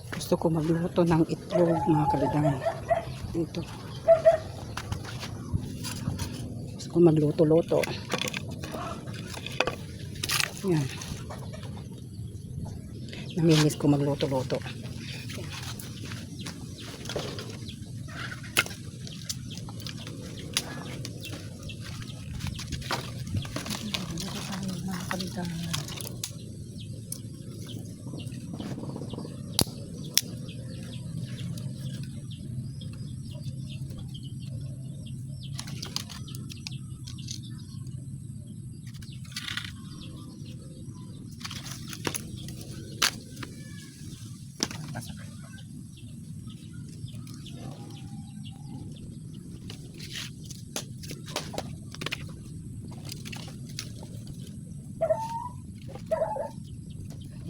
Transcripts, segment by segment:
Gusto ko magluto ng itlog mga kalidang. Dito. Gusto ko magluto-luto. Yan. Namimiss ko magluto-luto. Mga kalidang.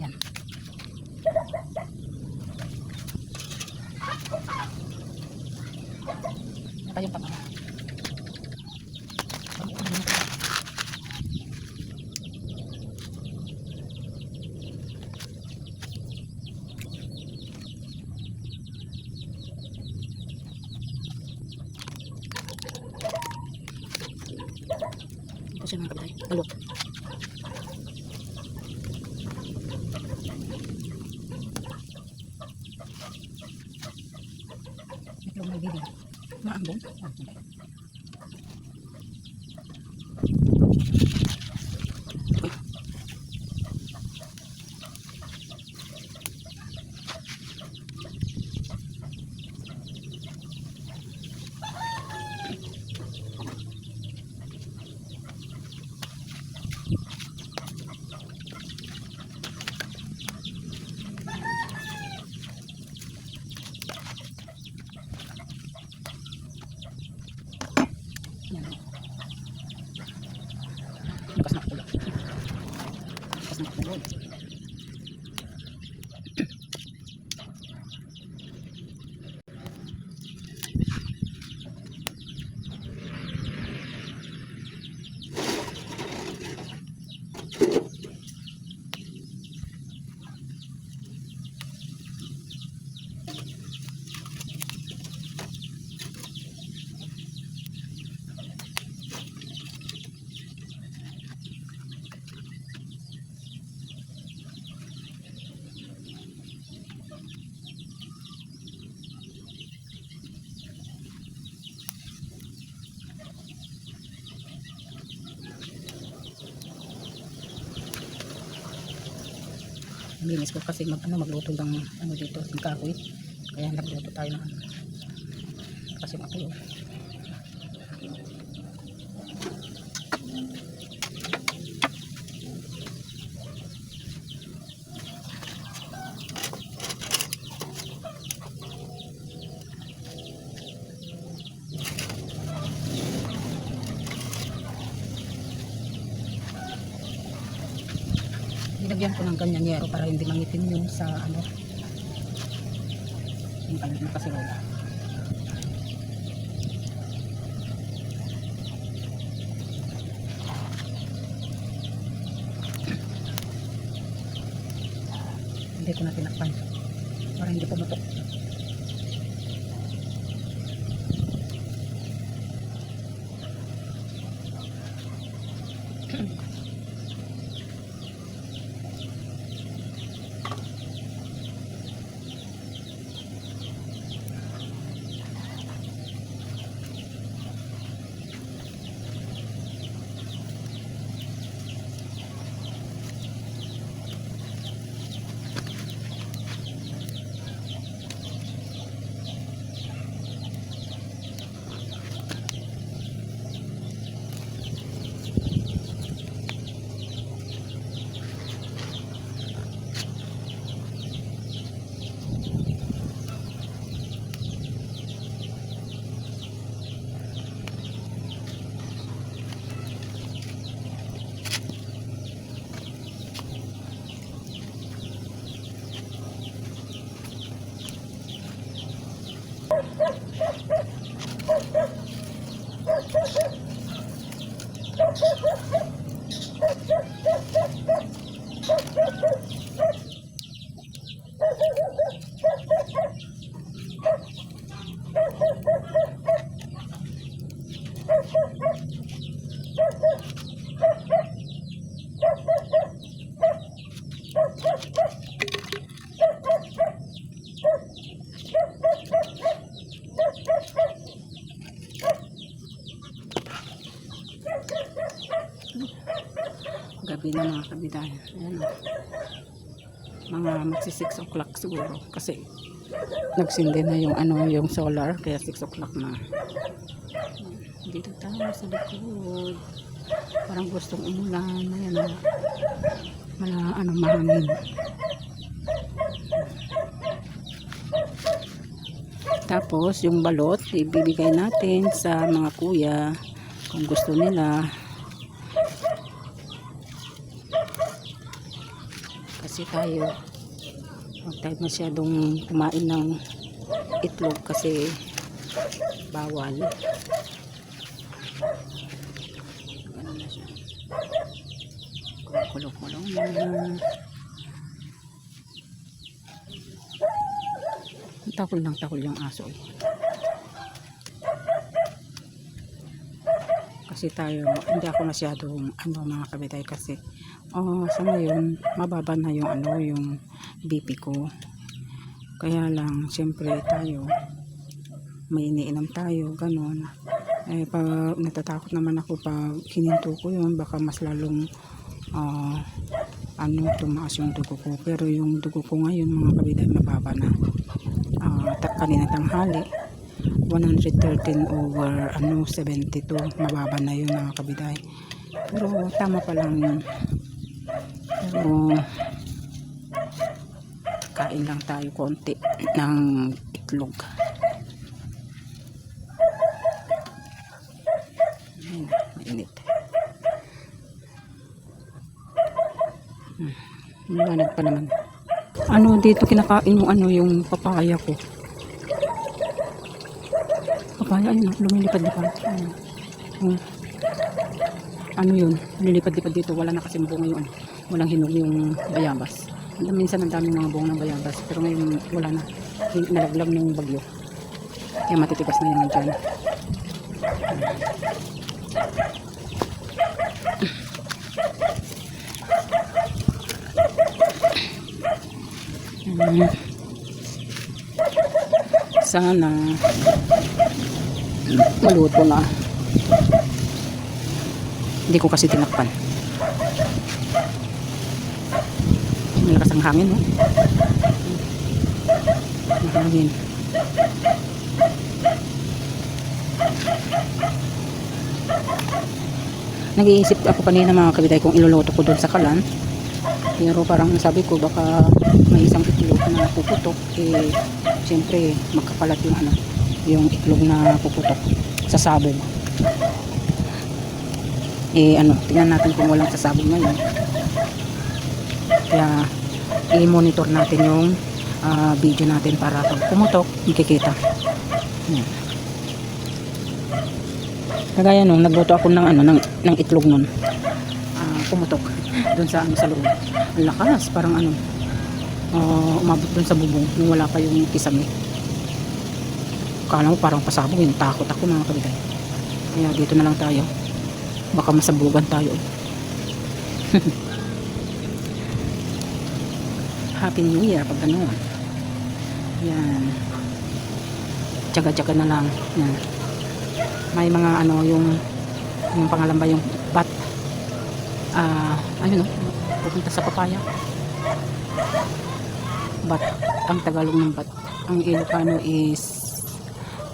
Yan. Ito yung pamana. Ito siya mga kapatay. Balot. Itlog may bibig. Maambong. Yan. Bukas na ulo. Bukas na ulo. Naminis ko kasi magluto ng dito ng kahoy. Kaya nagluto tayo ng kasi matuyo. Nilagyan ko ng ganyanyero para hindi mangitim yung sa yung kanyang nakasirola. Hindi ko na tinakpan para hindi pumutok. gabi na mga kabiday. Ayan o. Mga magsi 6 o'clock siguro. Kasi nagsindi na yung ano, yung solar. Kaya 6 o'clock na. Dito tayo sa likod. Parang gustong umulan. Ayan o. Mahangin. Tapos yung balot ibibigay natin sa mga kuya kung gusto nila, kasi tayo huwag tayo masyadong kumain ng itlog kasi bawal. Ano na siya, kulong-kulong na. Takol yung aso eh. Kasi tayo, hindi ako masyadong mga kabitay kasi sa ngayon mababa na yung yung BP ko. Kaya lang syempre tayo may iniinom tayo ganon. Pag natatakot naman ako pag hininto ko yun, baka mas lalong tumaas yung dugo ko. Pero yung dugo ko ngayon mga kabitay mababa na. Kanina tanghali 113/72, mababa na yun mga kabiday. Pero tama pa lang yun. Pero kain lang tayo konti ng itlog. Mainit. Malanag pa naman. Dito kinakain mo yung papaya ko. Papaya yun, lumilipad-lipad. Yun, lilipad-lipad dito. Wala na kasing bunga yun. Walang hinog yung bayabas. Minsan ang daming mga bunga ng bayabas. Pero ngayon wala na. Nalaglag ng bagyo. Kaya matitigas na yun dyan. Sana maluto na. Hindi ko kasi tinakpan. Malakas ang hangin, no? Hangin. Nag-iisip ako kanina mga kabitay kung iluluto ko doon sa kalan. Pero parang sabi ko baka may isang itlog na puputok, siyempre magkakalat yung itlog na puputok sa sabog. Tingnan natin kung walang sasabog ngayon. Kaya i-monitor natin yung video natin para pag pumutok makikita. Kagaya nung nagluto ako ng itlog nun, pumutok dun sa loob. Ang lakas, parang umabot dun sa bubong nung wala pa yung kisame. Kala mo parang pasabog yun. Takot ako mga kabitay. Kaya dito na lang tayo, baka masabugan tayo. Happy New Year pag gano'n. Yan, tsaga-tsaga na lang. Yan. May mga yung pangalan ba yung bat, pupunta sa papaya. Bat, ang Tagalog ng bat. Ang Ilocano is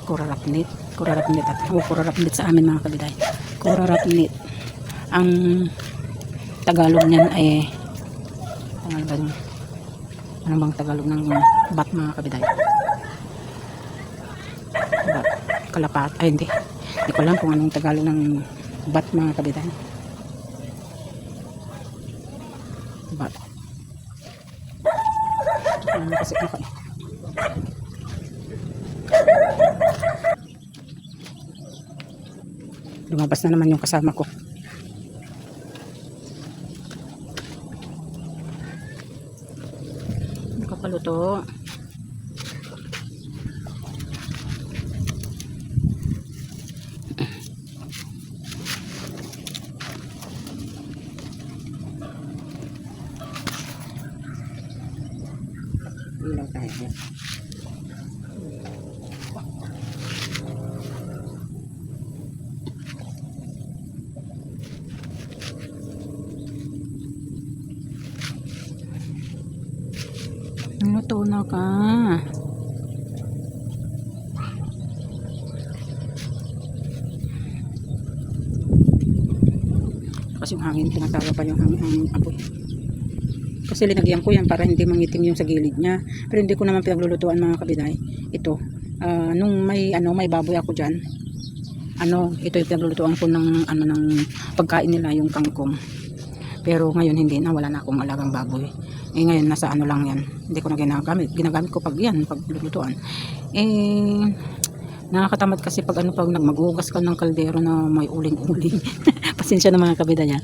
kurarapnit. Kurarapnit sa amin mga kabitay. Kurarapnit. Ang Tagalog niyan ay ano bang Tagalog ng bat mga kabitay? Bat, kalapat. Ay hindi ko alam kung anong Tagalog ng bat mga kabitay. Bat. Kasi ako lumabas na naman yung kasama ko. Nakapaluto. Ilaw tayo. Sana ka. Kasi yung hangin, tinatawa pa yung hangin apoy. Kasi linagyan ko yan para hindi mangitim yung sa gilid niya. Pero hindi ko naman pinaglulutuan mga kabiday. Ito, nung may baboy ako diyan. Ito yung pinaglulutuan ko ng ng pagkain nila, yung kangkong. Pero ngayon hindi na, wala na akong alagang baboy. Ngayon nasa lang yan. Hindi ko na ginagamit. Ginagamit ko pag lulutuan. Nakakatamad kasi pag pag maghugas ka ng kaldero na may uling-uling. Pasensya na mga kabiday ha.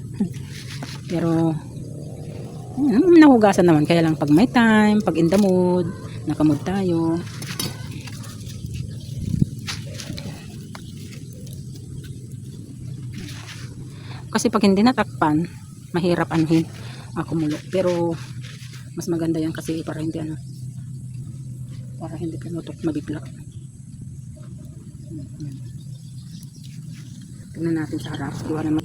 Pero nahugasan naman, kaya lang pag may time, pag in the mood, nakamood tayo. Kasi pag hindi natakpan, mahirap kumulo. Pero mas maganda yan kasi para hindi para hindi pinutok, mabigla. Tingnan natin sa harap. Iwan naman.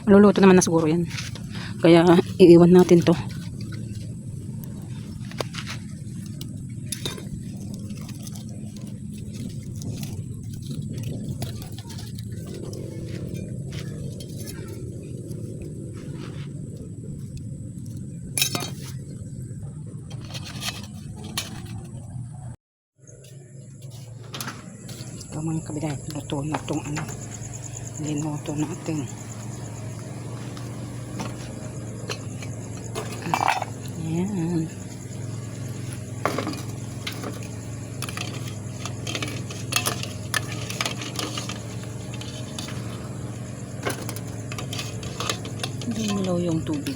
Maluluto naman na siguro yan. Kaya iiwan natin to. Ito mga kabiday, luto na itong linuto natin. Ayan. Lumilaw yung tubig.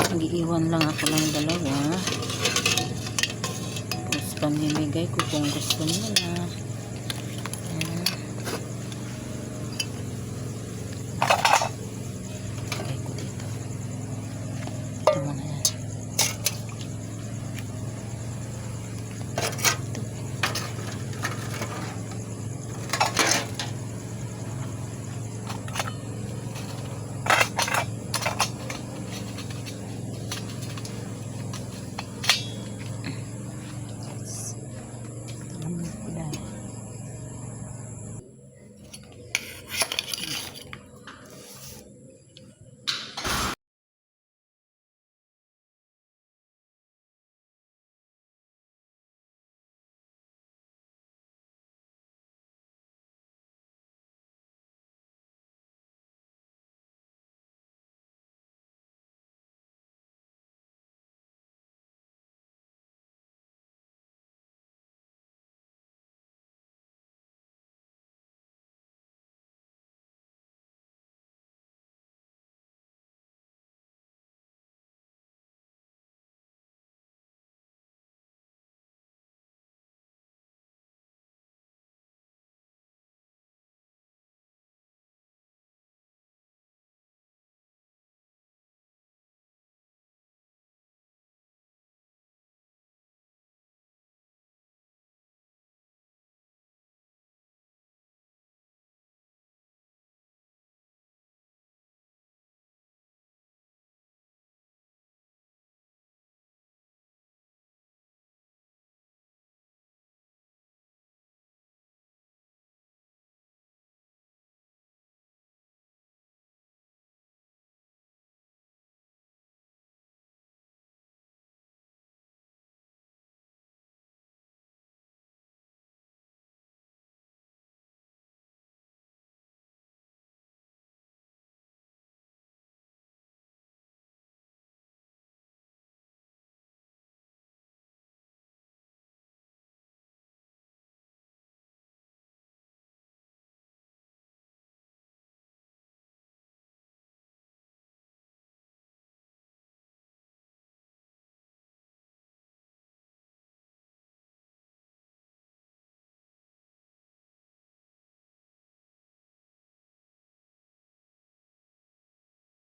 Nag-iiwan lang ako ng dalawa. Tapos pamimigay ko kung gusto nila.